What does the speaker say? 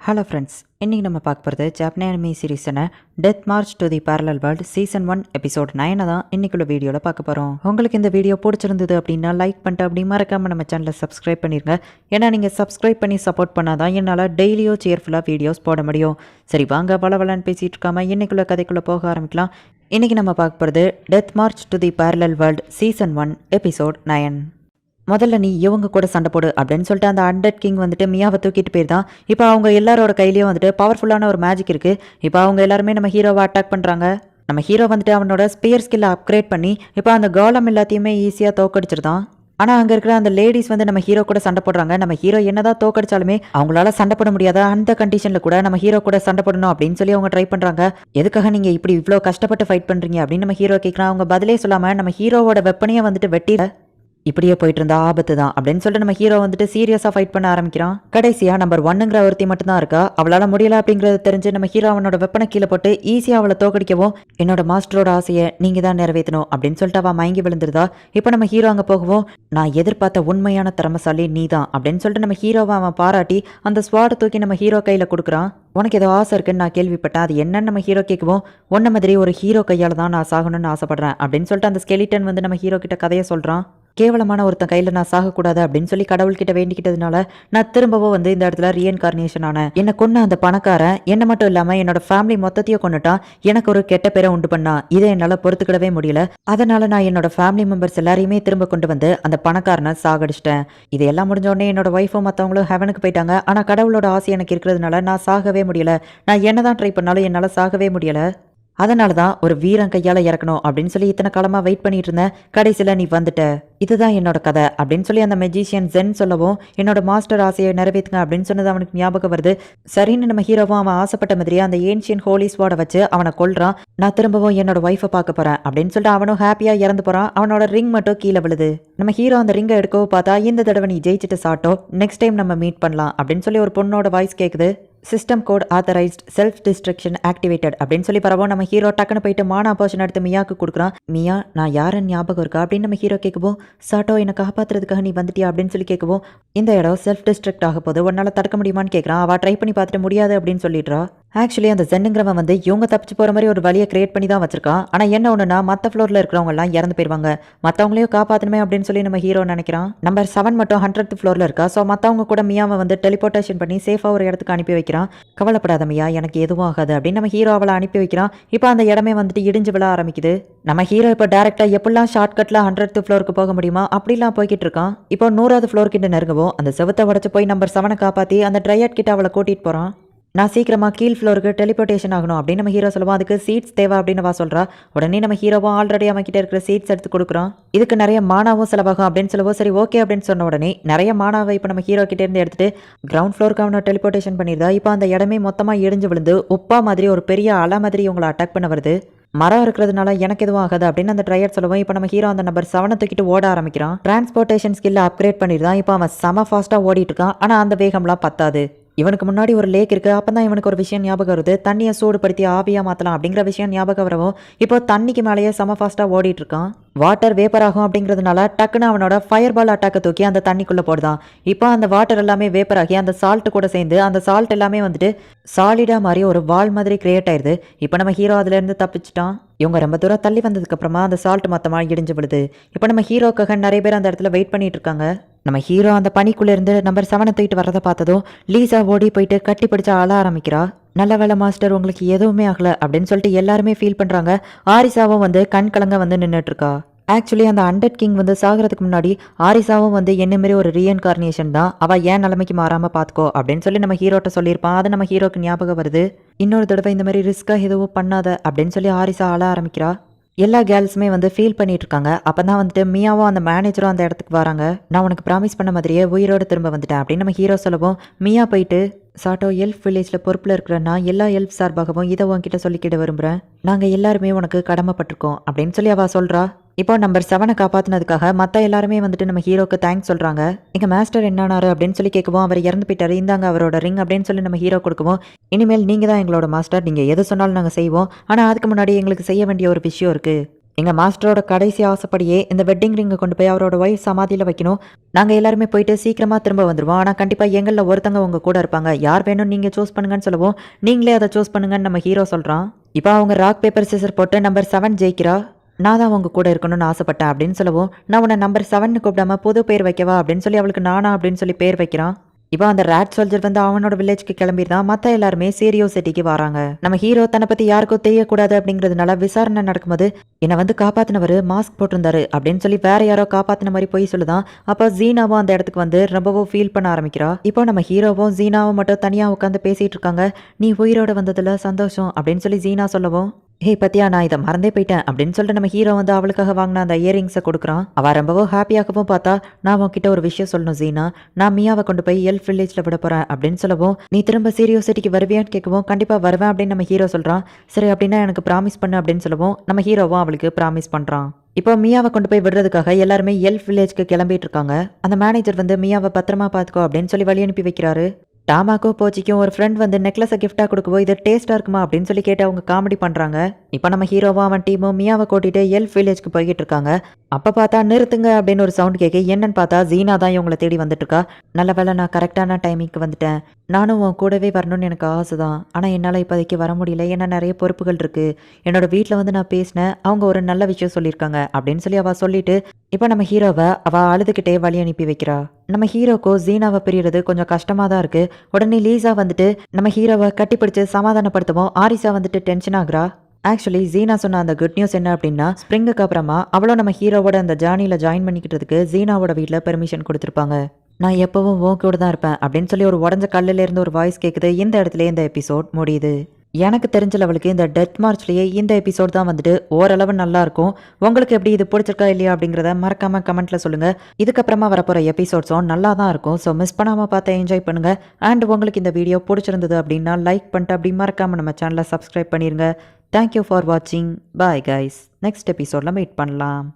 Hello friends, இன்றைக்கி நம்ம பார்க்க போகிறது ஜாப்பனீஸ் அனிமி சீரீஸான death march to the parallel world season 1 episode 9 தான் இன்றைக்குள்ள வீடியோவில் பார்க்க போகிறோம். உங்களுக்கு இந்த வீடியோ பிடிச்சிருந்தது அப்படின்னா லைக் பண்ணிட்டு அப்படி மறக்காமல் நம்ம சேனலை சப்ஸ்கிரைப் பண்ணிடுங்க. ஏன்னா நீங்கள் சப்ஸ்கிரைப் பண்ணி சப்போர்ட் பண்ணாதான் என்னால் டெய்லியோ சேர்ஃபுல்லாக வீடியோஸ் போட முடியும். சரி வாங்க வளவலன்னு பேசிகிட்டு இருக்காமல் இன்றைக்குள்ள கதைக்குள்ளே போக ஆரம்பிக்கலாம். இன்றைக்கி நம்ம பார்க்க போகிறது death march to the parallel world season 1 episode 9. முதல்ல நீ இவங்க கூட சண்டை போடு அப்படின்னு சொல்லிட்டு அந்த அண்டட் கிங் வந்துட்டு மியாவை தூக்கிட்டு போயிருந்தான். இப்போ அவங்க எல்லாரோட கையிலையும் வந்துட்டு பவர்ஃபுல்லான ஒரு மேஜிக் இருக்குது. இப்போ அவங்க எல்லாருமே நம்ம ஹீரோவை அட்டாக் பண்ணுறாங்க. நம்ம ஹீரோ வந்துட்டு அவனோட ஸ்பியர் ஸ்கில்லை அப்கிரேட் பண்ணி இப்போ அந்த கோலம் எல்லாத்தையுமே ஈஸியாக தோக்கடிச்சிருந்தான். ஆனால் அங்கே இருக்கிற அந்த லேடிஸ் வந்து நம்ம ஹீரோ கூட சண்டை போடுறாங்க. நம்ம ஹீரோ என்னதான் தோக்கடிச்சாலுமே அவங்களால சண்டை போட முடியாத அந்த கண்டிஷனில் கூட நம்ம ஹீரோ கூட சண்டை போடணும் அப்படின்னு சொல்லி அவங்க ட்ரை பண்ணுறாங்க. எதுக்காக நீங்கள் இப்படி இவ்வளோ கஷ்டப்பட்டு ஃபைட் பண்ணுறீங்க அப்படின்னு நம்ம ஹீரோ கேட்குறான். அவங்க பதிலே சொல்லாமல் நம்ம ஹீரோவோட வெப்பனையை வந்துட்டு வெட்டிட இப்படியே போயிட்டு இருந்தா ஆபத்து தான் அப்படின்னு சொல்லிட்டு நம்ம ஹீரோ வந்துட்டு சீரியஸாக ஃபைட் பண்ண ஆரம்பிக்கிறான். கடைசியாக நம்பர் 1ங்கிற ஒருத்தி மட்டும்தான் இருக்கா. அவளால் முடியல அப்படிங்கிறது தெரிஞ்சு நம்ம ஹீரோ அவனோட வெப்பனை கீழே போட்டு ஈஸியாக அவளை தோக்கடிக்கவும் என்னோட மாஸ்டரோட ஆசையை நீங்கள் தான் நிறைவேற்றணும் அப்படின்னு சொல்லிட்டு அவள் மயங்கி விழுந்துருதா. இப்போ நம்ம ஹீரோ அங்கே போகவும் நான் எதிர்பார்த்த உண்மையான திறமசாலி நீ தான் அப்படின்னு சொல்லிட்டு நம்ம ஹீரோவை அவன் பாராட்டி அந்த ஸ்வாடை தூக்கி நம்ம ஹீரோ கையில் கொடுக்குறான். உனக்கு ஏதோ ஆசை இருக்குன்னு நான் கேள்விப்பட்டேன், அது என்னன்னு நம்ம ஹீரோ கேட்கவும் ஒன்ன மாதிரி ஒரு ஹீரோ கையால் தான் நான் சாகணும்னு ஆசைப்படுறேன் அப்படின்னு சொல்லிட்டு அந்த ஸ்கெலிட்டன் வந்து நம்ம ஹீரோ கிட்ட கதையை சொல்கிறான். கேவலமான ஒருத்தன் கையில் நான் சாகக்கூடாது அப்படின்னு சொல்லி கடவுள்கிட்ட வேண்டிக்கிட்டதுனால நான் திரும்பவும் வந்து இந்த இடத்துல ரீஎன்கார்னேஷன் ஆனேன். என்னை கொன்ன அந்த பணக்காரன் என்ன மட்டும் இல்லாமல் என்னோட ஃபேமிலி மொத்தத்தையும் கொண்டுட்டான். எனக்கு ஒரு கெட்ட பேரை உண்டு பண்ணான். இதை என்னால் பொறுத்துக்கிடவே முடியல. அதனால நான் என்னோட ஃபேமிலி மெம்பர்ஸ் எல்லாரையுமே திரும்ப கொண்டு வந்து அந்த பணக்காரனை சாகடிச்சிட்டேன். இது எல்லாம் முடிஞ்ச உடனே என்னோட ஒய்ஃபும் மற்றவங்களும் ஹெவனுக்கு போயிட்டாங்க. ஆனால் கடவுளோட ஆசை எனக்கு இருக்கிறதுனால நான் சாகவே முடியல. நான் என்னதான் ட்ரை பண்ணாலும் என்னால் சாகவே முடியல. அதனால தான் ஒரு வீரன் கையால் இறக்கணும் அப்படின்னு சொல்லி இத்தனை காலமாக வெயிட் பண்ணிட்டு இருந்தேன். கடைசியில் நீ வந்துட்ட. இதுதான் என்னோட கதை அப்படின்னு சொல்லி அந்த மெஜிஷியன் ஜென் சொல்லவும் என்னோட மாஸ்டர் ஆசையை நிறைவேற்றுங்க அப்படின்னு சொன்னது அவனுக்கு ஞாபகம் வருது. சரின்னு நம்ம ஹீரோவும் அவன் ஆசைப்பட்ட மாதிரியே அந்த ஏன்ஷியன் ஹோலி ஸ்வாடை வச்சு அவனை கொல்றான். நான் திரும்பவும் என்னோட ஒய்ஃபை பார்க்க போறேன் அப்படின்னு சொல்லிட்டு அவனும் ஹாப்பியாக இறந்து போறான். அவனோட ரிங் மட்டும் கீழே விழுது. நம்ம ஹீரோ அந்த ரிங்கை எடுக்கவும் பார்த்தா இந்த தடவை நீ ஜெயிச்சுட்டு சாட்டோ, நெக்ஸ்ட் டைம் நம்ம மீட் பண்ணலாம் அப்படின்னு சொல்லி ஒரு பொண்ணோட வாய்ஸ் கேட்குது. System code authorised self destruction activated அப்படின்னு சொல்லி பரவோ நம்ம ஹீரோ டக்குன்னு போயிட்டு மானா போர்ஷன் எடுத்து மியாவுக்கு கொடுக்குறான். மியா நான் யாருன்னு ஞாபகம் இருக்கா அப்படின்னு நம்ம ஹீரோ கேட்கவும் சாட்டோ என்னை காப்பாற்றுறதுக்காக நீ வந்துட்டியா அப்படின்னு சொல்லி கேட்கவும் இந்த இடம் செல்ஃப் டிஸ்ட்ரக்ட் ஆக போது உன்னால தடுக்க முடியுமான்னு கேட்குறான். அவள் ட்ரை பண்ணி பார்த்துட்டு முடியாது அப்படின்னு சொல்லிடுறா. ஆக்சுவலி அந்த ஜென்னுங்கிறவன் வந்து இவங்க தப்பிச்சு போகிற மாதிரி ஒரு வழியை கிரியேட் பண்ணி தான் வச்சிருக்கான். ஆனால் என்ன ஒன்றுனா மற்ற ஃப்ளோரில் இருக்கிறவங்க எல்லாம் இறந்து போயிடுவாங்க. மற்றவங்களையும் காப்பாற்றணுமே அப்படின்னு சொல்லி நம்ம ஹீரோ நினைக்கிறான். நம்பர் 7 மட்டும் 100th ஃப்ளோரில் இருக்கா. ஸோ மற்றவங்க கூட மியாவை வந்து டெலிபோர்டேஷன் பண்ணி சேஃபாக ஒரு இடத்துக்கு அனுப்பி வைக்கிறான். கவலைப்படாத மியா, எனக்கு எதுவும் ஆகாது அப்படின்னு நம்ம ஹீரோ அவளை அனுப்பி வைக்கிறான். இப்போ அந்த இடமே வந்துட்டு இடிஞ்சு விழ ஆரம்பிக்குது. நம்ம ஹீரோ இப்போ டேரெக்டாக எப்படிலாம் ஷார்ட்கட்டில் 100th ஃப்ளோருக்கு போக முடியுமா அப்படிலாம் போய்கிட்டு இருக்கான். இப்போ 100வது ஃப்ளோர் கிட்ட நெருங்கவும் அந்த செவத்தை உடச்சு போய் நம்பர் 7 காப்பாற்றி அந்த ட்ரையட் கிட்ட அவளை கூட்டிகிட்டு போகிறான். நான் சீக்கிரமாக கீழ் ஃப்ளோருக்கு டெலிபோர்டேஷன் ஆகணும் அப்படின்னு நம்ம ஹீரோ சொல்லுவோம். அதுக்கு சீட்ஸ் தேவை அப்படின்னு வா சொல்கிறா. உடனே நம்ம ஹீரோவும் ஆல்ரெடி அவன் கிட்ட இருக்கிற சீட்ஸ் எடுத்து கொடுக்குறான். இதுக்கு நிறைய மானாவும் செலவாகும் அப்படின்னு சொல்லுவோம். சரி ஓகே அப்படின்னு சொன்ன உடனே நிறைய மானாவை இப்போ நம்ம ஹீரோ கிட்டே இருந்து எடுத்துட்டு கிரவுண்ட் ஃப்ளோருக்கு அவனை டெலிபோர்டேஷன் பண்ணியிருந்தா. இப்போ அந்த இடமே மொத்தமாக இடிஞ்சு விழுந்து உப்பா மாதிரி ஒரு பெரிய அலை மாதிரி இவங்களை அட்டாக் பண்ண வருது. மரம் இருக்கிறதுனால எனக்கு எதுவும் ஆகாது அப்படின்னு அந்த ட்ரையர் சொல்லுவோம். இப்போ நம்ம ஹீரோ அந்த நம்பர் 7 தூக்கிட்டு ஓட ஆரம்பிக்கிறான். டிரான்ஸ்போர்ட்டேஷன் ஸ்கில்லை அப்கிரேட் பண்ணியிருந்தான். இப்போ அவன் செம ஃபாஸ்ட்டாக ஓடிட்டு இருக்கான். ஆனால் அந்த வேகம்லாம் பத்தாது. இவனுக்கு முன்னாடி ஒரு லேக் இருக்கு. அப்போ தான் இவனுக்கு ஒரு விஷயம் ஞாபகம் வருது. தண்ணியை சூடுபடுத்தி ஆவியாக மாற்றலாம் அப்படிங்கிற விஷயம் ஞாபகம் வரவும் இப்போ தண்ணிக்கு மேலேயே செம ஃபாஸ்ட்டாக ஓடிட்டு இருக்கான். வாட்டர் வேப்பர் ஆகும் அப்படிங்கிறதுனால டக்குன்னு அவனோட ஃபயர் பால் அட்டாக்கை தூக்கி அந்த தண்ணிக்குள்ளே போடுதான். இப்போ அந்த வாட்டர் எல்லாமே வேப்பர் ஆகி அந்த சால்ட் கூட சேர்ந்து அந்த சால்ட் எல்லாமே வந்துட்டு சாலிடாக மாதிரி ஒரு வால் மாதிரி கிரியேட் ஆயிடுது. இப்போ நம்ம ஹீரோ அதுலேருந்து தப்பிச்சிட்டான். இவங்க ரொம்ப தூரம் தள்ளி வந்ததுக்கப்புறமா அந்த சால்ட் மொத்தமாக இடிஞ்சு விடுது. இப்போ நம்ம ஹீரோக்காக நிறைய பேர் அந்த இடத்துல வெயிட் பண்ணிட்டு இருக்காங்க. நம்ம ஹீரோ அந்த பனிக்குள்ளேருந்து நம்பர் 7 தூக்கிட்டு வரதை பார்த்ததும் லீசா ஓடி போயிட்டு கட்டி பிடிச்சா அழ ஆரம்பிக்கிறா. நல்ல வேலை மாஸ்டர், உங்களுக்கு எதுவுமே ஆகலை அப்படின்னு சொல்லிட்டு எல்லாருமே ஃபீல் பண்ணுறாங்க. ஆரிசாவும் வந்து கண் கலங்க வந்து நின்றுட்டு இருக்கா. ஆக்சுவலி அந்த அண்டட் கிங் வந்து சாகிறதுக்கு முன்னாடி ஆரிசாவும் வந்து என்ன மாரி ஒரு ரீஎன்கார்னேஷன் தான். அவள் ஏன் நிலைமைக்கு மாறாமல் பார்த்துக்கோ அப்படின்னு சொல்லி நம்ம ஹீரோட்ட சொல்லியிருப்பான். அது நம்ம ஹீரோக்கு ஞாபகம் வருது. இன்னொரு தடவை இந்த மாதிரி ரிஸ்க்காக எதுவும் பண்ணாத அப்படின்னு சொல்லி ஆரிசா அழ ஆரம்பிக்கிறா. எல்லா கேர்ள்ஸுமே வந்து ஃபீல் பண்ணிட்டு இருக்காங்க. அப்போ தான் வந்துட்டு மியாவும் அந்த மேனேஜரும் அந்த இடத்துக்கு வராங்க. நான் உனக்கு ப்ராமிஸ் பண்ண மாதிரியே உயிரோடு திரும்ப வந்துட்டேன் அப்படின்னு நம்ம ஹீரோ சொல்லவும் மியா போயிட்டு சாட்டோ எல்ஃப் வில்லேஜில் பொறுப்பில் இருக்கிறேன்னா எல்லா எல்ஃப் சார்பாகவும் இதை உன்கிட்ட சொல்லிக்கிட விரும்புகிறேன். நாங்கள் எல்லாருமே உனக்கு கடமைப்பட்டிருக்கோம் அப்படின்னு சொல்லி அவள் சொல்கிறா. இப்போ நம்பர் 7 காப்பாற்றினதுக்காக மற்ற எல்லாருமே வந்துட்டு நம்ம ஹீரோக்கு தேங்க்ஸ் சொல்கிறாங்க. எங்கள் மாஸ்டர் என்னானாரு அப்படின்னு சொல்லி கேட்கவும் அவர் இறந்து போயிட்டாரு, இந்தாங்க அவரோட ரிங் அப்படின்னு சொல்லி நம்ம ஹீரோ கொடுக்கவும் இனிமேல் நீங்கள் தான் எங்களோட மாஸ்டர், நீங்கள் எது சொன்னாலும் நாங்கள் செய்வோம். ஆனால் அதுக்கு முன்னாடி எங்களுக்கு செய்ய வேண்டிய ஒரு விஷயம் இருக்குது. எங்கள் மாஸ்டரோட கடைசி ஆசைப்படியே இந்த வெட்டிங் ரிங்கை கொண்டு போய் அவரோட ஒய்ஃப் சமாதியில் வைக்கணும். நாங்கள் எல்லாருமே போயிட்டு சீக்கிரமாக திரும்ப வந்துடுவோம். ஆனால் கண்டிப்பாக எங்களில் ஒருத்தங்க உங்கள் கூட இருப்பாங்க. யார் வேணும் நீங்கள் சூஸ் பண்ணுங்கன்னு சொல்லுவோம். நீங்களே அதை சூஸ் பண்ணுங்கன்னு நம்ம ஹீரோ சொல்கிறான். இப்போ அவங்க ராக் பேப்பர் சிசர் போட்டு நம்பர் 7 ஜெயிக்கிறா. நான் தான் உங்க கூட இருக்கணும்னு ஆசைப்பட்டேன் அப்படின்னு சொல்லவும், நான் உன்னை நம்பர் 7 கூப்பிடாம புது பேர் வைக்கவா அப்படின்னு சொல்லி அவளுக்கு நானா அப்படின்னு சொல்லி பேர் வைக்கிறான். இப்போ அந்த ரேட் சோல்ஜர் வந்து அவனோட வில்லேஜ்க்கு கிளம்பிடுதான். மற்ற எல்லாருமே சீரியோ சிட்டிக்கு வராங்க. நம்ம ஹீரோ தன்னை பத்தி யாருக்கும் தெரியக்கூடாது அப்படிங்கிறதுனால விசாரணை நடக்கும்போது என்னை வந்து காப்பாத்தினவர் மாஸ்க் போட்டிருந்தாரு அப்படின்னு சொல்லி வேற யாரோ காப்பாத்தின மாதிரி போய் சொல்லுதான். அப்போ ஜீனாவும் அந்த இடத்துக்கு வந்து ரொம்பவும் ஃபீல் பண்ண ஆரம்பிக்கிறா. இப்போ நம்ம ஹீரோவும் ஜீனாவும் மட்டும் தனியா உட்காந்து பேசிட்டு இருக்காங்க. நீ உயிரோட வந்ததுல சந்தோஷம் அப்படின்னு சொல்லி ஜீனா சொல்லவும், ஹே பத்தியா நான் இதை மறந்தே போயிட்டேன் அப்படின்னு சொல்லிட்டு நம்ம ஹீரோ வந்து அவளுக்காக வாங்கின அந்த இயரிங்ஸை கொடுக்குறான். அவ ரொம்பவும் ஹாப்பியாகவும் பார்த்தா, நான் உன்கிட்ட ஒரு விஷயம் சொல்லணும் ஜீனா, நான் மியாவை கொண்டு போய் எல்ஃப் வில்லேஜ்ல விட போறேன் அப்படின்னு சொல்லவும், நீ திரும்ப சீரியோ சிட்டிக்கு வருவியான்னு கேட்கவும், கண்டிப்பா வருவேன் அப்படின்னு நம்ம ஹீரோ சொல்றான். சரி அப்படின்னா எனக்கு ப்ராமிஸ் பண்ணு அப்படின்னு சொல்லவும், நம்ம ஹீரோவும் அவளுக்கு ப்ராமிஸ் பண்றான். இப்போ மியாவை கொண்டு போய் விடுறதுக்காக எல்லாருமே எல்ஃப் வில்லேஜ்க்கு கிளம்பிட்டு இருக்காங்க. அந்த மேனேஜர் வந்து மியாவை பத்திரமா பார்த்துக்கோ அப்படின்னு சொல்லி வழி அனுப்பி வைக்கிறாரு. டாமாக்கும் போச்சிக்கும் ஒரு ஃப்ரெண்ட் வந்து நெக்லஸை கிஃப்டாக கொடுக்கவோ இது டேஸ்ட்டாக இருக்குமா அப்படின்னு சொல்லி கேட்டு அவங்க காமெடி பண்ணுறாங்க. இப்போ நம்ம ஹீரோவும் அவன் டீமும் மியாவை கூட்டிகிட்டு எல்ஃப் வில்லேஜ்க்கு போய்கிட்டு இருக்காங்க. அப்போ பார்த்தா நிறுத்துங்க அப்படின்னு ஒரு சவுண்ட் கேட்க என்னன்னு பார்த்தா ஜீனா தான் இவங்களை தேடி வந்துட்டு இருக்கா. நல்ல வேளை நான் கரெக்டான டைமிங்க்கு வந்துட்டேன். நானும் உன் கூடவே வரணும்னு எனக்கு ஆசை தான். ஆனால் என்னால் இப்போதைக்கு வர முடியல. ஏன்னா நிறைய பொறுப்புகள் இருக்குது. என்னோட வீட்டில் வந்து நான் பேசினேன். அவங்க ஒரு நல்ல விஷயம் சொல்லியிருக்காங்க அப்படின்னு சொல்லி அவள் சொல்லிட்டு இப்போ நம்ம ஹீரோவை அவள் அழுதுகிட்டே வழி அனுப்பி வைக்கிறா. நம்ம ஹீரோக்கோ ஜீனாவை பிரியறது கொஞ்சம் கஷ்டமாக தான் இருக்குது. உடனே லீசா வந்துட்டு நம்ம ஹீரோவை கட்டிப்பிடிச்சு சமாதானப்படுத்தவும் ஆரிசா வந்துட்டு டென்ஷன் ஆகுறா. ஆக்சுவலி ஜீனா சொன்ன அந்த குட் நியூஸ் என்ன அப்படின்னா, ஸ்ப்ரிங்குக்கு அப்புறமா அவளும் நம்ம ஹீரோவோட அந்த ஜார்னியில் ஜாயின் பண்ணிக்கிட்டதுக்கு ஜீனாவோட வீட்டில் பெர்மிஷன் கொடுத்துருப்பாங்க. நான் எப்பவும் உன் கூட தான் இருப்பேன் அப்படின்னு சொல்லி ஒரு உடஞ்ச கல்லுல இருந்து ஒரு வாய்ஸ் கேட்குது. இந்த இடத்துல இந்த எபிசோட் முடியுது. எனக்கு தெரிஞ்ச லெவலுக்கு இந்த டெத் மார்ச்லேயே இந்த எபிசோட் தான் வந்துட்டு ஓரளவு நல்லா இருக்கும். உங்களுக்கு எப்படி இது பிடிச்சிருக்கா இல்லையா அப்படிங்கிறத மறக்காம கமெண்ட்ல சொல்லுங்க. இதுக்கப்புறமா வரப்போற எபிசோட்ஸும் நல்லா தான் இருக்கும். ஸோ மிஸ் பண்ணாம பார்த்து என்ஜாய் பண்ணுங்க. அண்ட் உங்களுக்கு இந்த வீடியோ பிடிச்சிருந்தது அப்படின்னா லைக் பண்ணிட்டு அப்படி மறக்காம நம்ம சேனலை சப்ஸ்கிரைப் பண்ணிருங்க. தேங்க்யூ ஃபார் வாட்சிங். Bye guys. நெக்ஸ்ட் எபிசோட்ல மீட் பண்ணலாம்.